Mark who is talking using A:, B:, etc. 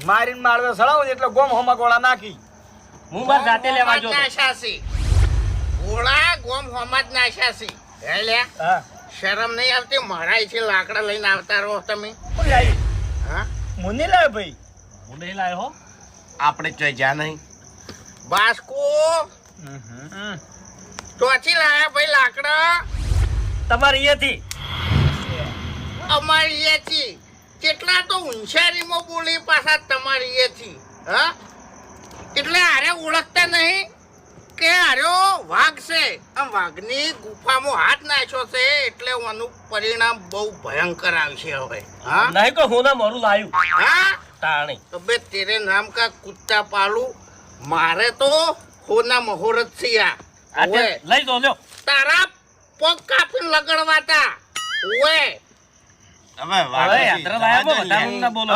A: મારીને માળવે સળાવું ને એટલે ગોમ હોમા ગોળા નાખી
B: હું માર જાતે લેવા જો
C: નાશાસી ગોળા ગોમ હોમા જ નાશાસી હે લે
A: હા
C: શરમ નહીં આવતી મારા છે લાકડા લઈને આવતા રહો તમે
A: કોઈ આવી
C: હા
A: મુની લાવે ભાઈ
B: હું નહીં લાયો હો
C: આપણે જોઈ જા નહીં બાસ્કો ચોથી લાયા ભાઈ લાકડા
B: તમારી અહીંયાથી
C: અમારી એથી કેટલા તો હોશિયારીમાં બોલી પાછા તમારી એથી હા એટલે આરે ઓળખતા નહીં કે આર્યો વાઘ છે આમ વાઘની ગુફામાં હાથ નાખ્યો છે એટલે આનું પરિણામ બહુ ભયંકર આવશે હવે હા
B: નહીં કે હું ના મારું લાયું
C: હા
B: તાણી
C: અબે તેરે નામ કા કુત્તા પાલું મારે તો હોના મહોરત છે
B: આજે લઈ દો લ્યો
C: તારા પગ કાપીને લગડવાતા ઓએ
B: હવે યાત્રા લાયા બો વધારે ના બોલો